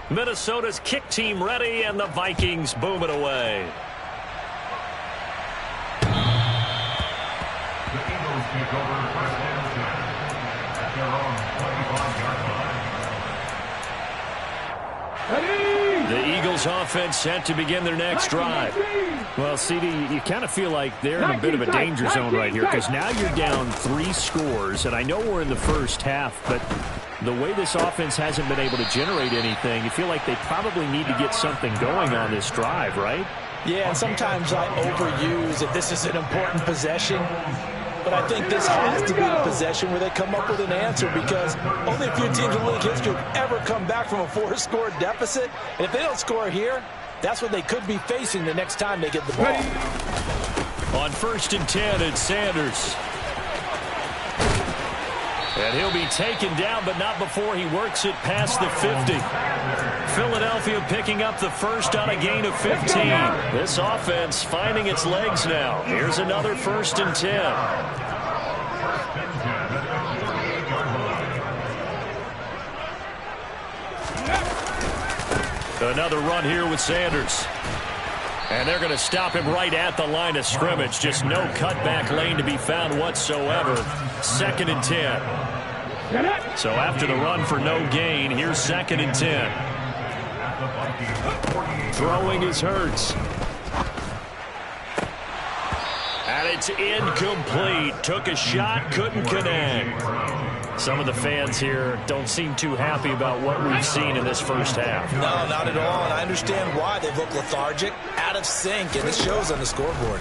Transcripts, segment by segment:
Minnesota's kick team ready, and the Vikings boom it away. The Eagles take over first and 10 at their own 25-yard line. The Eagles offense set to begin their next drive. Well, CD, you kind of feel like they're in a bit of a danger zone right here because now you're down 3 scores, and I know we're in the first half, but the way this offense hasn't been able to generate anything, you feel like they probably need to get something going on this drive, right? Yeah, and sometimes I overuse that this is an important possession. But I think this has to be the possession where they come up with an answer, because only a few teams in league history have ever come back from a 4-score deficit. And if they don't score here, that's what they could be facing the next time they get the ball. On 1st and 10, it's Sanders. And he'll be taken down, but not before he works it past the 50. Philadelphia picking up the first on a gain of 15. This offense finding its legs now. Here's another 1st and 10. Another run here with Sanders. And they're going to stop him right at the line of scrimmage. Just no cutback lane to be found whatsoever. 2nd and 10. So after the run for no gain, here's 2nd and 10. Throwing is Hurts. And it's incomplete. Took a shot, couldn't connect. Some of the fans here don't seem too happy about what we've seen in this first half. No, not at all. And I understand why. They look lethargic, out of sync, and it shows on the scoreboard.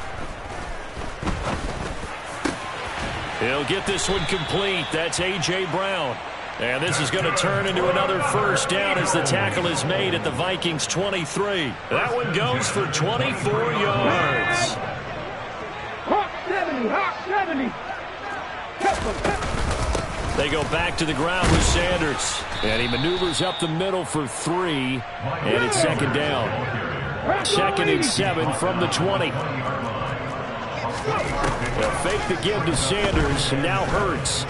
He'll get this one complete. That's A.J. Brown. And this is going to turn into another first down as the tackle is made at the Vikings 23. That one goes for 24 yards. Hawk 70, Hawk 70. They go back to the ground with Sanders. And he maneuvers up the middle for 3. And it's 2nd down. 2nd and 7 from the 20. They'll fake the give to Sanders, and now Hurts.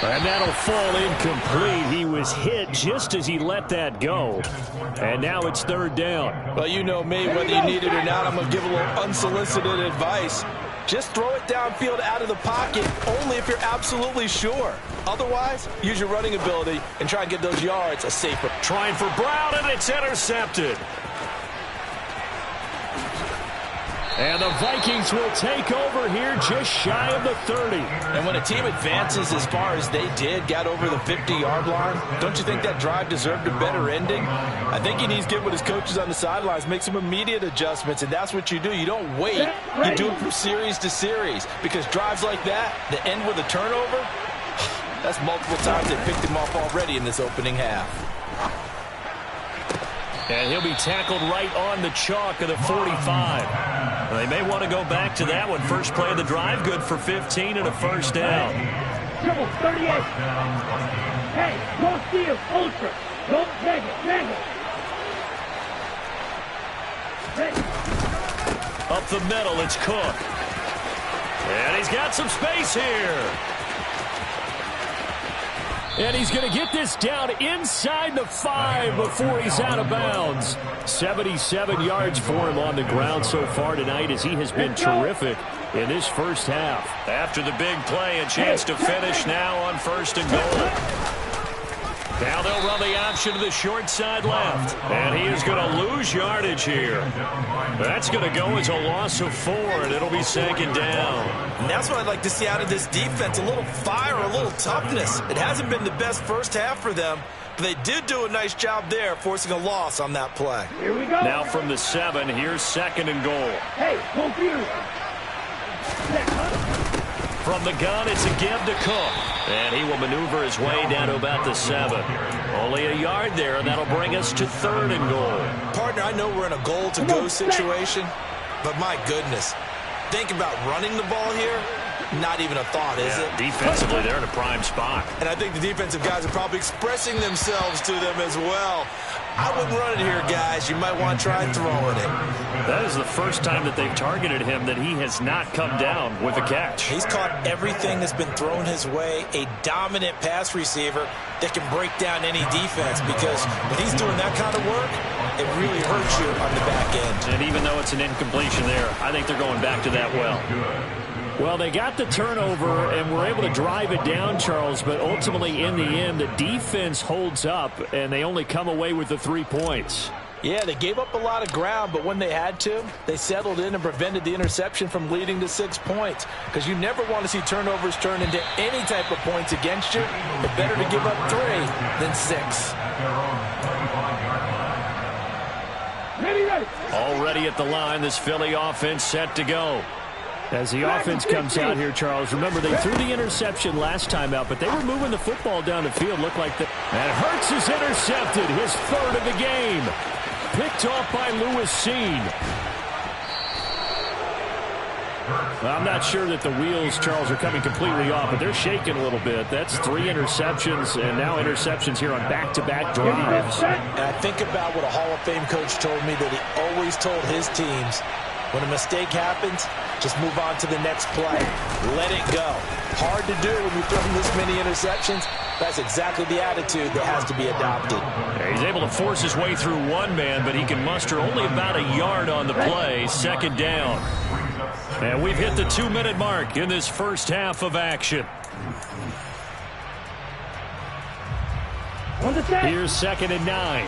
And that'll fall incomplete. He was hit just as he let that go. And now it's 3rd down. Well, you know me, whether you need it or not, I'm going to give a little unsolicited advice. Just throw it downfield out of the pocket only if you're absolutely sure. Otherwise, use your running ability and try and get those yards a safer. Trying for Brown, and it's intercepted. And the Vikings will take over here just shy of the 30. And when a team advances as far as they did, got over the 50-yard line, don't you think that drive deserved a better ending? I think he needs to get with his coaches on the sidelines, make some immediate adjustments, and that's what you do. You don't wait. You do it from series to series, because drives like that end with a turnover, that's multiple times they picked him off already in this opening half. And he'll be tackled right on the chalk of the 45. They may want to go back to that one. First play of the drive, good for 15 and a first down. Triple 38. Hey, don't steal, ultra. Don't drag it, drag it. Hey. Up the middle, it's Cook. And he's got some space here. And he's going to get this down inside the 5 before he's out of bounds. 77 yards for him on the ground so far tonight, as he has been terrific in this first half. After the big play, a chance to finish now on 1st and goal. Now they'll run the option to the short side left. And he is going to lose yardage here. That's going to go as a loss of 4, and it'll be 2nd down. And that's what I'd like to see out of this defense, a little fire, a little toughness. It hasn't been the best first half for them, but they did do a nice job there, forcing a loss on that play. Here we go. Now from the 7, here's 2nd and goal. Hey, confused. From the gun, it's a give to Cook. And he will maneuver his way down to about the 7. Only a yard there, and that'll bring us to 3rd and goal. Partner, I know we're in a goal-to-go situation, but my goodness, think about running the ball here. Not even a thought, is it? Defensively, they're in a prime spot. And I think the defensive guys are probably expressing themselves to them as well. I wouldn't run it here, guys. You might want to try throwing it. That is the first time that they've targeted him that he has not come down with a catch. He's caught everything that's been thrown his way. A dominant pass receiver that can break down any defense, because when he's doing that kind of work, it really hurts you on the back end. And even though it's an incompletion there, I think they're going back to that well. Well, they got the turnover and were able to drive it down, Charles, but ultimately in the end, the defense holds up, and they only come away with the 3 points. Yeah, they gave up a lot of ground, but when they had to, they settled in and prevented the interception from leading to 6 points. Because you never want to see turnovers turn into any type of points against you. But better to give up 3 than 6. Already at the line, this Philly offense set to go. As the offense comes out here, Charles, remember they threw the interception last time out, but they were moving the football down the field. Looked like that. And Hurts is intercepted, his 3rd of the game. Picked off by Lewis Seen. Well, I'm not sure that the wheels, Charles, are coming completely off, but they're shaking a little bit. That's 3 interceptions, and now interceptions here on back-to-back drives. And I think about what a Hall of Fame coach told me that he always told his teams, when a mistake happens, just move on to the next play. Let it go. Hard to do when you've thrown this many interceptions. That's exactly the attitude that has to be adopted. Yeah, he's able to force his way through one man, but he can muster only about a yard on the play. 2nd down. And we've hit the 2-minute mark in this first half of action. Here's 2nd and 9.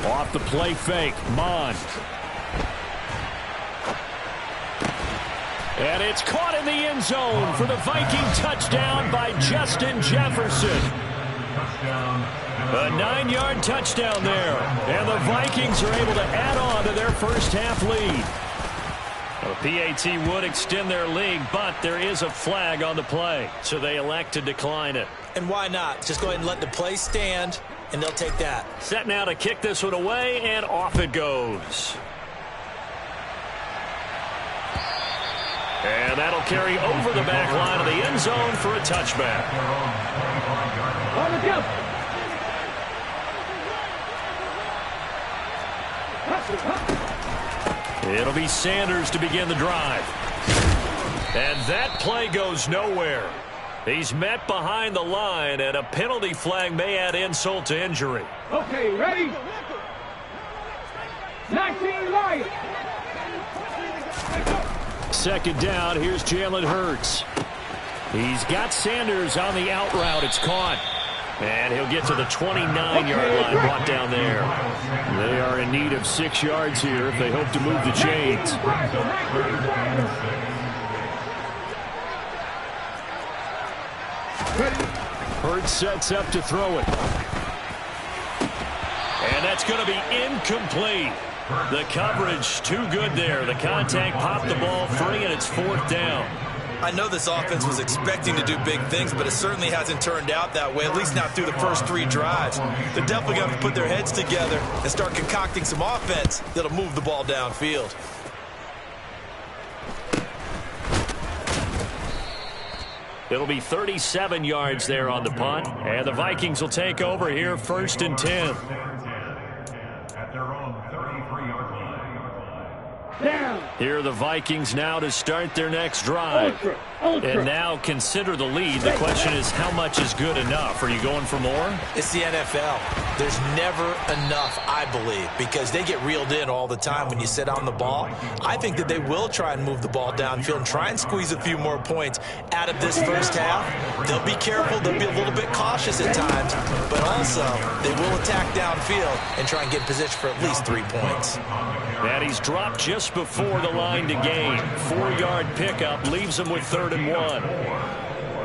Off the play fake, Mon. And it's caught in the end zone for the Viking touchdown by Justin Jefferson. A 9-yard touchdown there. And the Vikings are able to add on to their first half lead. Well, the PAT would extend their lead, but there is a flag on the play, so they elect to decline it. And why not? Just go ahead and let the play stand, and they'll take that. Set now to kick this one away, and off it goes. And that'll carry over the back line of the end zone for a touchback. It'll be Sanders to begin the drive. And that play goes nowhere. He's met behind the line, and a penalty flag may add insult to injury. Okay, ready? 19 Lions. 2nd down, here's Jalen Hurts. He's got Sanders on the out route. It's caught. And he'll get to the 29-yard line, brought down there. They are in need of 6 yards here if they hope to move the chains. Hurts sets up to throw it. And that's going to be incomplete. The coverage too good there. The contact popped the ball free, and it's 4th down. I know this offense was expecting to do big things, but it certainly hasn't turned out that way, at least not through the first 3 drives. They're definitely going to put their heads together and start concocting some offense that'll move the ball downfield. It'll be 37 yards there on the punt, and the Vikings will take over here 1st and 10. At their own 33-yard line. Here are the Vikings now to start their next drive. And now consider the lead. The question is, how much is good enough? Are you going for more? It's the NFL. There's never enough, I believe, because they get reeled in all the time when you sit on the ball. I think that they will try and move the ball downfield and try and squeeze a few more points out of this first half. They'll be careful. They'll be a little bit cautious at times, but also they will attack downfield and try and get in position for at least 3 points. And he's dropped just before the line to gain. 4-yard pickup leaves him with 3rd and 1.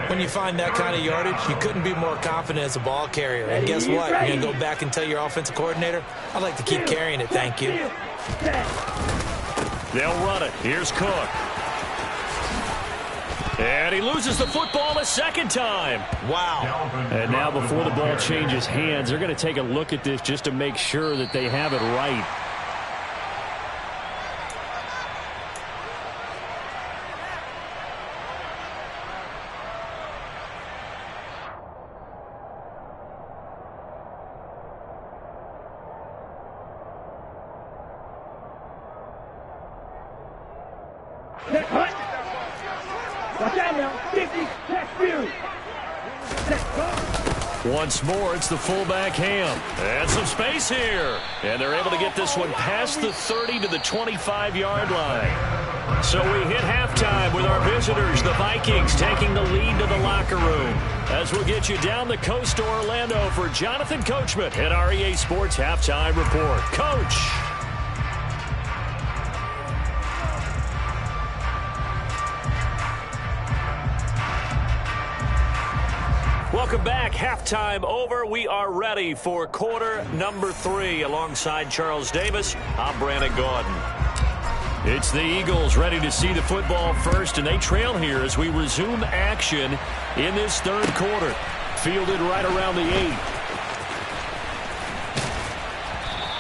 When you find that kind of yardage, you couldn't be more confident as a ball carrier. And guess what? You're going to go back and tell your offensive coordinator, I'd like to keep carrying it, thank you. They'll run it. Here's Cook. And he loses the football a second time. Wow. And now before the ball changes hands, they're going to take a look at this just to make sure that they have it right. Watch out now. 50, check view. Once more, it's the fullback Ham. And some space here. And they're able to get this one past the 30 to the 25-yard line. So we hit halftime with our visitors, the Vikings, taking the lead to the locker room. As we'll get you down the coast to Orlando for Jonathan Coachman at our EA Sports Halftime Report. Coach. Welcome back. Halftime over. We are ready for quarter number 3. Alongside Charles Davis, I'm Brandon Gaudin. It's the Eagles ready to see the football first, and they trail here as we resume action in this third quarter. Fielded right around the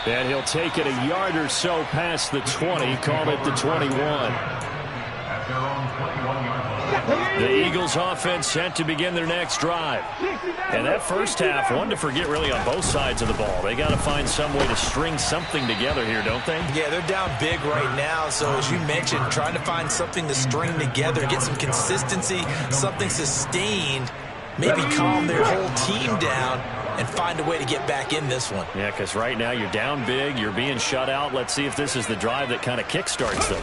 8. And he'll take it a yard or so past the 20, call it the 21. At their own 21-yard line. The Eagles offense set to begin their next drive. And that first half, one to forget really on both sides of the ball. They got to find some way to string something together here, don't they? Yeah, they're down big right now. So as you mentioned, trying to find something to string together, get some consistency, something sustained, maybe calm their whole team down and find a way to get back in this one. Yeah, because right now you're down big, you're being shut out. Let's see if this is the drive that kind of kickstarts them.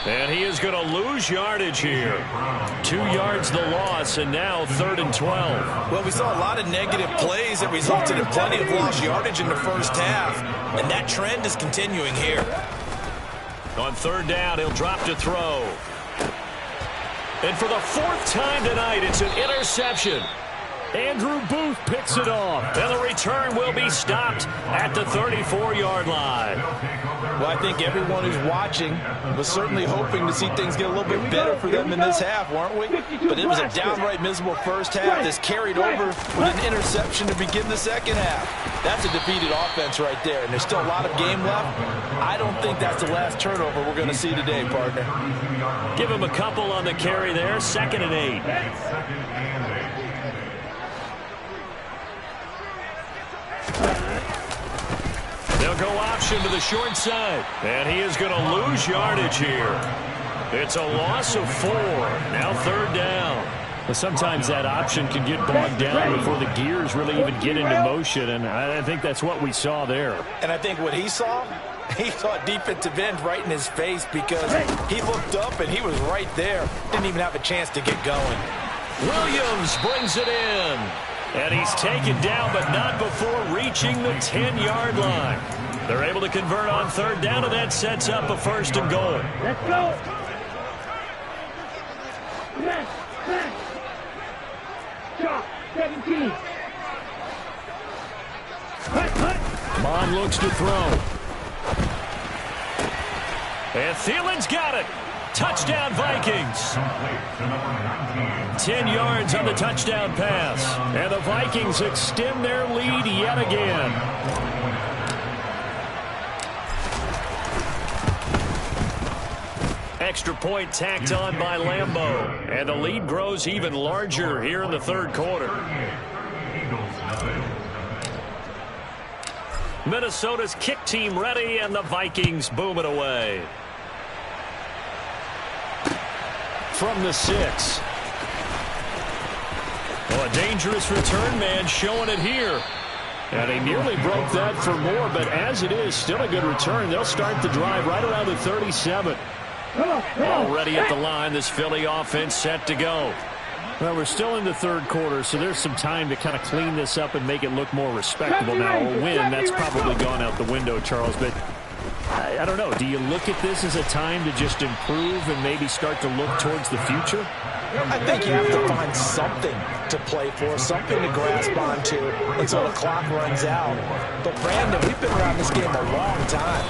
And he is going to lose yardage here. 2 yards the loss, and now 3rd and 12. Well, we saw a lot of negative plays that resulted in plenty of lost yardage in the first half, and that trend is continuing here. On 3rd down, he'll drop to throw. And for the 4th time tonight, it's an interception. Andrew Booth picks it off, and the return will be stopped at the 34-yard line. Well, I think everyone who's watching was certainly hoping to see things get a little bit better for them in this half, weren't we? But it was a downright miserable first half that's carried over with an interception to begin the second half. That's a defeated offense right there, and there's still a lot of game left. I don't think that's the last turnover we're going to see today, partner. Give him a couple on the carry there, 2nd and 8. They'll go option to the short side. And he is going to lose yardage here. It's a loss of 4. Now 3rd down. But sometimes that option can get bogged down before the gears really even get into motion. And I think that's what we saw there. And I think what he saw a defensive end right in his face because he looked up and he was right there. Didn't even have a chance to get going. Williams brings it in. And he's taken down, but not before reaching the 10-yard line. They're able to convert on 3rd down, and that sets up a 1st and goal. Let's go. Back. Chop, 17. Cut. Mon looks to throw. And Thielen's got it. Touchdown, Vikings. 10 yards on the touchdown pass. And the Vikings extend their lead yet again. Extra point tacked on by Lambeau. And the lead grows even larger here in the 3rd quarter. Minnesota's kick team ready, and the Vikings boom it away. From the 6. Well, a dangerous return man showing it here. And he nearly broke that for more, but as it is, still a good return. They'll start the drive right around the 37. Already at the line, this Philly offense set to go. Well, we're still in the 3rd quarter, so there's some time to kind of clean this up and make it look more respectable. Now, a win, that's probably gone out the window, Charles, but I don't know. Do you look at this as a time to just improve and maybe start to look towards the future? I think you have to find something to play for, something to grasp onto until the clock runs out. But, Brandon, we've been around this game a long time.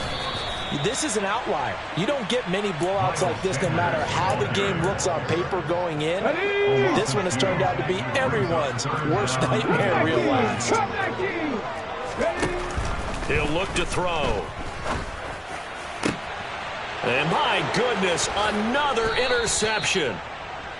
This is an outlier. You don't get many blowouts like this no matter how the game looks on paper going in. This one has turned out to be everyone's worst nightmare realized. He'll look to throw. And my goodness, another interception.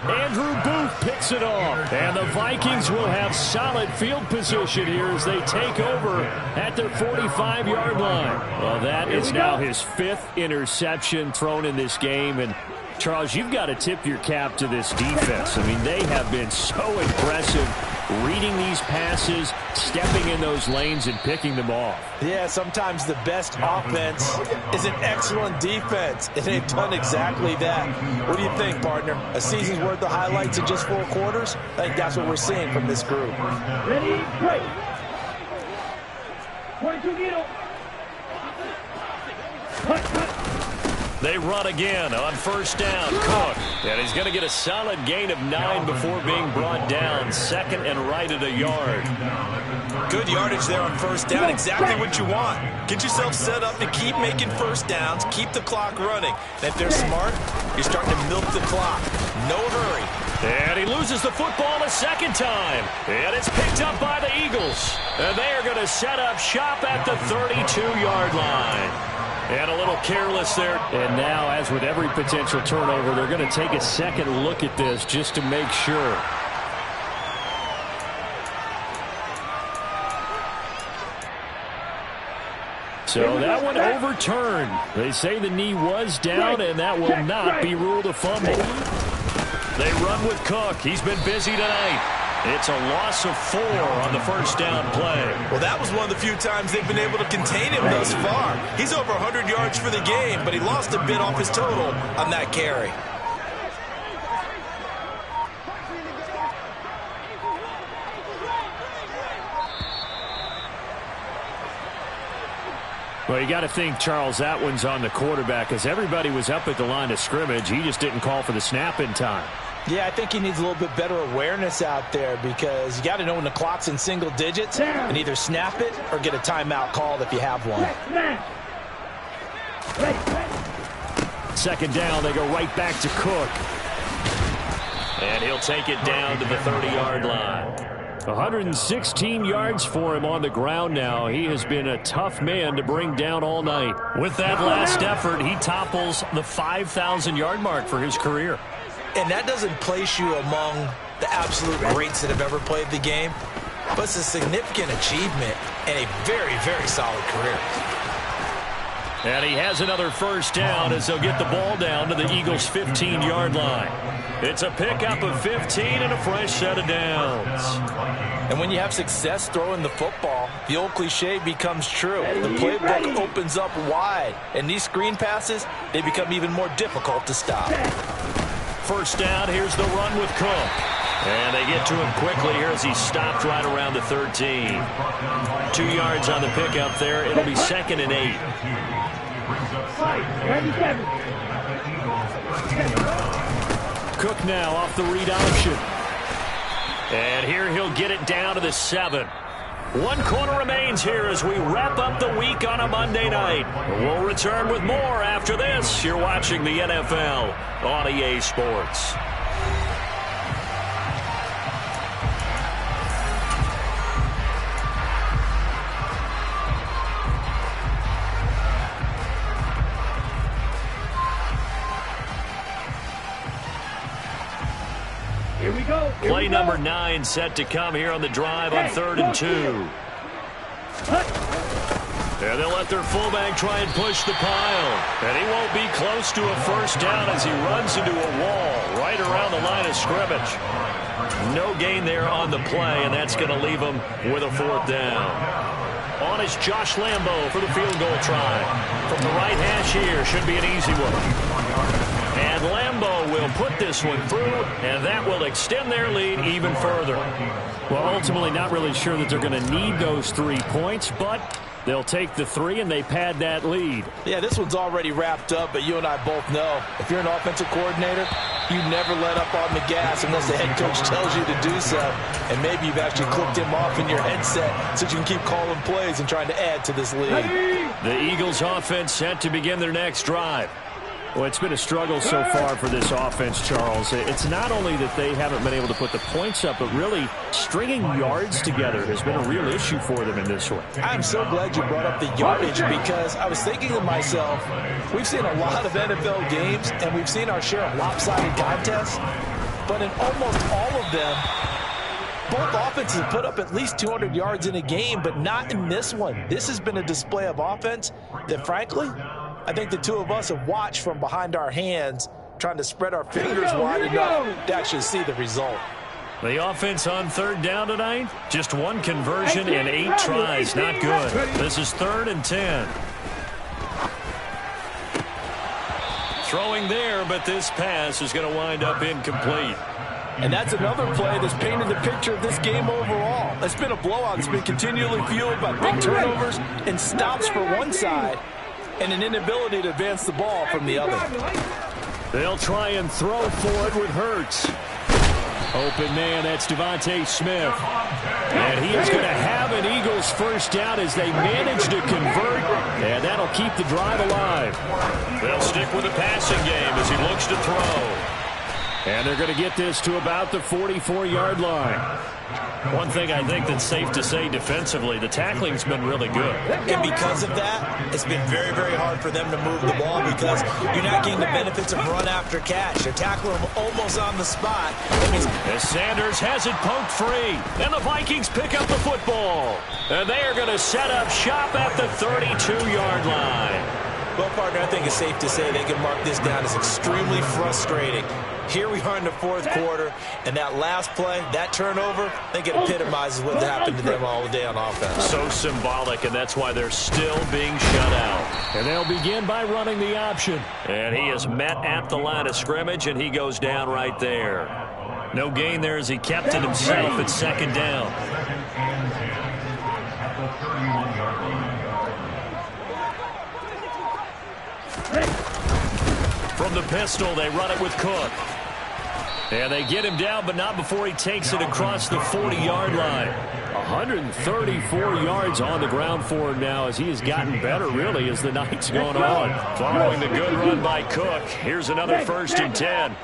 Andrew Booth picks it off. And the Vikings will have solid field position here as they take over at their 45-yard line. Well, that is now his 5th interception thrown in this game. And, Charles, you've got to tip your cap to this defense. I mean, they have been so impressive reading these passes, stepping in those lanes, and picking them off. Yeah, sometimes the best offense is an excellent defense, and they've done exactly that. What do you think, partner? A season's worth of highlights in just 4 quarters? I think that's what we're seeing from this group. Ready, break. 22 needle. Cut. They run again on first down. Cook. And he's going to get a solid gain of 9 before being brought down. 2nd and right at a yard. Good yardage there on first down. Exactly what you want. Get yourself set up to keep making first downs. Keep the clock running. And if they're smart, you're starting to milk the clock. No hurry. And he loses the football a 2nd time. And it's picked up by the Eagles. And they are going to set up shop at the 32-yard line. And a little careless there. And now, as with every potential turnover, they're going to take a second look at this just to make sure. So that one overturned. They say the knee was down, and that will not be ruled a fumble. They run with Cook. He's been busy tonight. It's a loss of 4 on the first down play. Well, that was one of the few times they've been able to contain him thus far. He's over 100 yards for the game, but he lost a bit off his total on that carry. Well, you got to think, Charles, that one's on the quarterback because everybody was up at the line of scrimmage. He just didn't call for the snap in time. Yeah, I think he needs a little bit better awareness out there because you got to know when the clock's in single digits and either snap it or get a timeout called if you have one. 2nd down, they go right back to Cook. And he'll take it down to the 30-yard line. 116 yards for him on the ground now. He has been a tough man to bring down all night. With that last effort, he topples the 5,000-yard mark for his career. And that doesn't place you among the absolute greats that have ever played the game, but it's a significant achievement and a very, very solid career. And he has another first down as they'll get the ball down to the Eagles' 15-yard line. It's a pickup of 15 and a fresh set of downs. And when you have success throwing the football, the old cliche becomes true. The playbook opens up wide, and these screen passes, they become even more difficult to stop. First down, here's the run with Cook. And they get to him quickly here as he stopped right around the 13. 2 yards on the pickup there. It'll be 2nd and 8. Cook now off the read option. And here he'll get it down to the 7. 1 quarter remains here as we wrap up the week on a Monday night. We'll return with more after this. You're watching the NFL on EA Sports. Here we go. Play number 9 set to come here on the drive on 3rd and 2. And they'll let their fullback try and push the pile. And he won't be close to a first down as he runs into a wall right around the line of scrimmage. No gain there on the play, and that's going to leave him with a 4th down. On is Josh Lambo for the field goal try. From the right hash here, should be an easy one. And Lambo will put this one through, and that will extend their lead even further. Well, ultimately not really sure that they're going to need those 3 points, but they'll take the 3 and they pad that lead. Yeah, this one's already wrapped up, but you and I both know if you're an offensive coordinator, you never let up on the gas unless the head coach tells you to do so. And maybe you've actually clicked him off in your headset so you can keep calling plays and trying to add to this lead. The Eagles offense set to begin their next drive. Well, it's been a struggle so far for this offense, Charles. It's not only that they haven't been able to put the points up, but really stringing yards together has been a real issue for them in this one. I'm so glad you brought up the yardage because I was thinking to myself, we've seen a lot of NFL games and we've seen our share of lopsided contests, but in almost all of them, both offenses put up at least 200 yards in a game, but not in this one. This has been a display of offense that, frankly, I think the two of us have watched from behind our hands, trying to spread our fingers wide enough to actually see the result. The offense on third down tonight, just one conversion and 8 tries. Not good. This is 3rd and 10. Throwing there, but this pass is going to wind up incomplete. And that's another play that's painted the picture of this game overall. It's been a blowout. It's been continually fueled by big turnovers and stops for one side and an inability to advance the ball from the other. They'll try and throw for it with Hurts. Open man, that's Devontae Smith. And he is going to have an Eagles first down as they manage to convert, and that'll keep the drive alive. They'll stick with the passing game as he looks to throw. And they're going to get this to about the 44-yard line. One thing I think that's safe to say defensively, the tackling's been really good. And because of that, it's been very, very hard for them to move the ball because you're not getting the benefits of run after catch. They're tackling them almost on the spot. As Sanders has it poked free, and the Vikings pick up the football. And they are going to set up shop at the 32-yard line. Well, partner, I think it's safe to say they can mark this down as extremely frustrating. Here we are in the 4th quarter, and that last play, that turnover, I think it epitomizes what happened to them all day on offense. So symbolic, and that's why they're still being shut out. And they'll begin by running the option. And he is met at the line of scrimmage, and he goes down right there. No gain there as he kept it himself at 2nd down. From the pistol, they run it with Cook. And they get him down, but not before he takes it across the 40-yard line. 134 yards on the ground for him now as he has gotten better, really, as the night's gone on. Following the good run by Cook, here's another 1st and 10.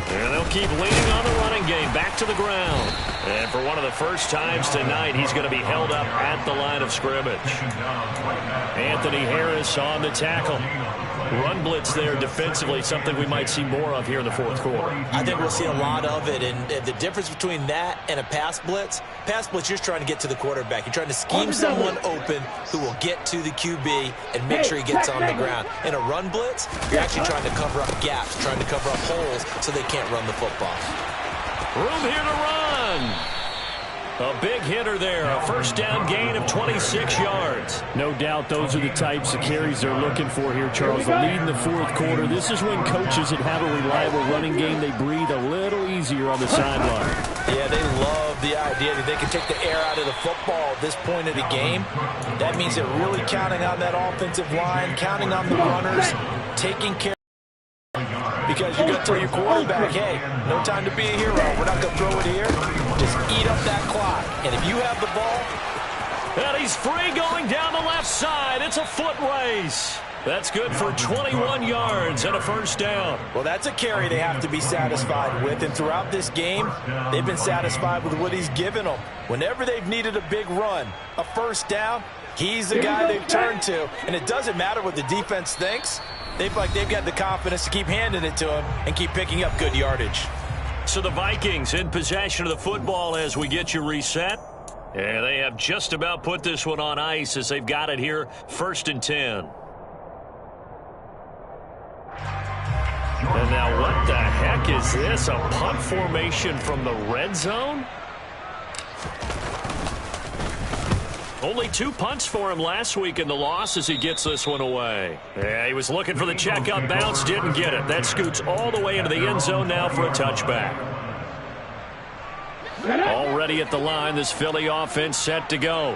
And they'll keep leaning on the running game, back to the ground. And for one of the first times tonight, he's going to be held up at the line of scrimmage. Anthony Harris on the tackle. Run blitz there defensively, something we might see more of here in the 4th quarter. I think we'll see a lot of it, and the difference between that and a pass blitz, you're just trying to get to the quarterback. You're trying to scheme someone open who will get to the QB and make sure he gets on the ground. In a run blitz, you're actually trying to cover up gaps, trying to cover up holes so they can't run the football. Room here to run. A big hitter there, a 1st down gain of 26 yards. No doubt those are the types of carries they're looking for here, Charles. The lead in the 4th quarter. This is when coaches that have a reliable running game, they breathe a little easier on the sideline. Yeah, they love the idea that they can take the air out of the football at this point of the game. That means they're really counting on that offensive line, counting on the runners, taking care. Because you're going to tell your quarterback, hey, no time to be a hero. We're not going to throw it here. Just eat up that clock. And if you have the ball. And he's free going down the left side. It's a foot race. That's good for 21 yards and a 1st down. Well, that's a carry they have to be satisfied with. And throughout this game, they've been satisfied with what he's given them. Whenever they've needed a big run, a 1st down, he's the guy they've turned to. And it doesn't matter what the defense thinks. They've got the confidence to keep handing it to him and keep picking up good yardage. So the Vikings in possession of the football as we get you reset. And they have just about put this one on ice as they've got it here, 1st and 10. And now what the heck is this? A punt formation from the red zone? Only 2 punts for him last week in the loss as he gets this one away. Yeah, he was looking for the checkup bounce, didn't get it. That scoots all the way into the end zone now for a touchback. Already at the line, this Philly offense set to go.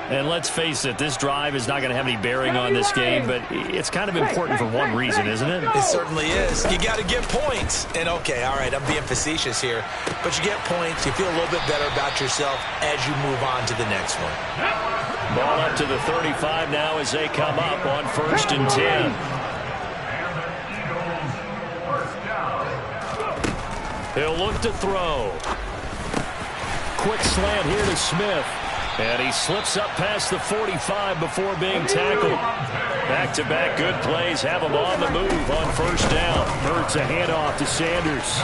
And let's face it, this drive is not going to have any bearing on this game, but it's kind of important for one reason, isn't it? It certainly is. You got to get points. And, okay, all right, I'm being facetious here. But you get points, you feel a little bit better about yourself as you move on to the next one. Ball up to the 35 now as they come up on 1st and 10. He'll look to throw. Quick slant here to Smith. And he slips up past the 45 before being tackled. Back-to-back good plays have him on the move on 1st down. Hurts a handoff to Sanders.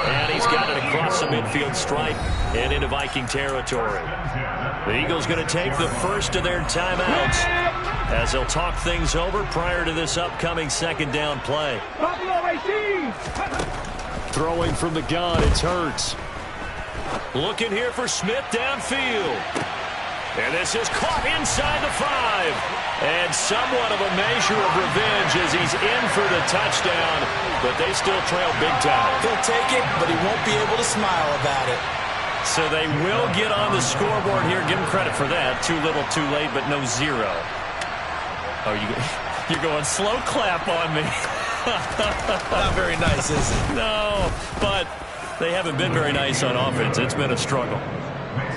And he's got it across the midfield stripe and into Viking territory. The Eagles going to take the first of their timeouts as they'll talk things over prior to this upcoming 2nd down play. Throwing from the gun, it's Hurts. Looking here for Smith downfield. And this is caught inside the 5. And somewhat of a measure of revenge as he's in for the touchdown. But they still trail big time. He'll take it, but he won't be able to smile about it. So they will get on the scoreboard here. Give him credit for that. Too little, too late, but no 0. Oh, you're going slow clap on me. Not very nice, is it? No, but they haven't been very nice on offense. It's been a struggle.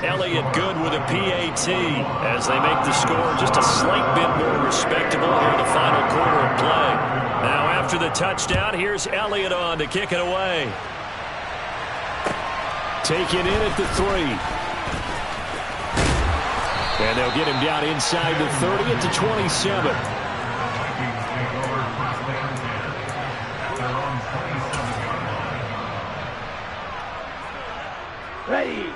Elliott good with a PAT as they make the score just a slight bit more respectable here in the final quarter of play. Now after the touchdown, here's Elliott on to kick it away. Taken in at the 3. And they'll get him down inside the 30 at the 27. Ready.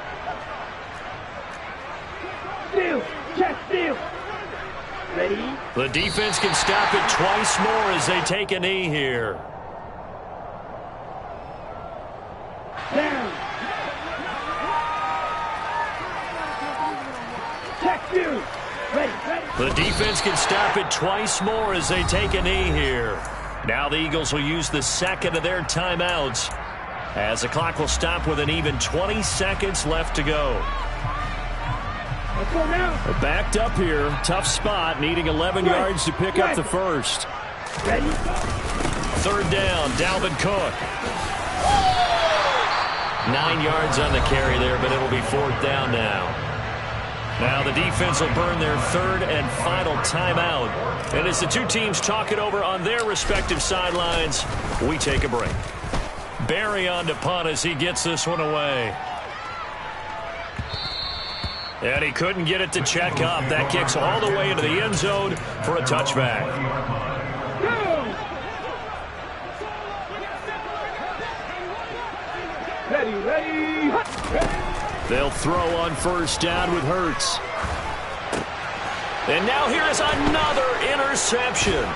Steal. Check steal. Ready. The defense can stop it twice more as they take a knee here. Down. Check steal. Ready. The defense can stop it twice more as they take a knee here. Now the Eagles will use the 2nd of their timeouts as the clock will stop with an even 20 seconds left to go. Let's go now. Backed up here. Tough spot. Needing 11 yards to pick up the first. Ready. 3rd down. Dalvin Cook. 9 yards on the carry there, but it'll be 4th down now. Now the defense will burn their 3rd and final timeout. And as the two teams talk it over on their respective sidelines, we take a break. Barry on to punt as he gets this one away. And he couldn't get it to check up. That kicks all the way into the end zone for a touchback. Ready. They'll throw on 1st down with Hurts. And now here is another interception.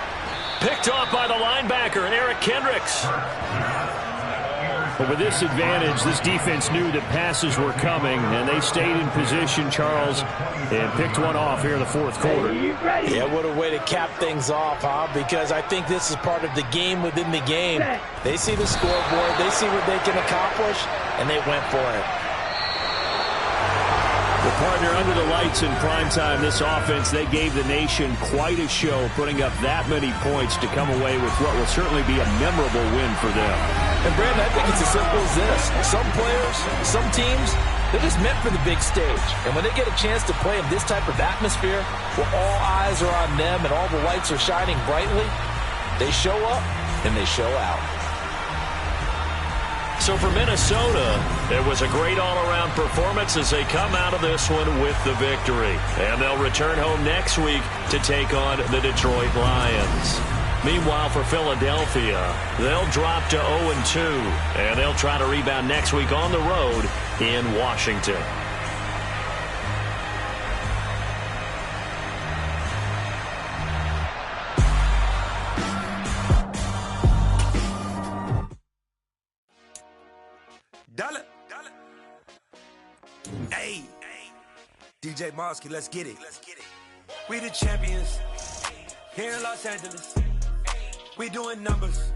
Picked off by the linebacker, Eric Kendricks. But with this advantage, this defense knew that passes were coming, and they stayed in position, Charles, and picked one off here in the 4th quarter. Yeah, what a way to cap things off, huh? Because I think this is part of the game within the game. They see the scoreboard, they see what they can accomplish, and they went for it. The partner under the lights in primetime, this offense, they gave the nation quite a show, putting up that many points to come away with what will certainly be a memorable win for them. And, Brandon, I think it's as simple as this. Some players, some teams, they're just meant for the big stage. And when they get a chance to play in this type of atmosphere where all eyes are on them and all the lights are shining brightly, they show up and they show out. So for Minnesota, it was a great all-around performance as they come out of this one with the victory. And they'll return home next week to take on the Lions. Meanwhile, for Philadelphia, they'll drop to 0-2, and they'll try to rebound next week on the road in Washington. Hey, DJ Mosky, let's get it. We the champions here in Los Angeles. We doing numbers.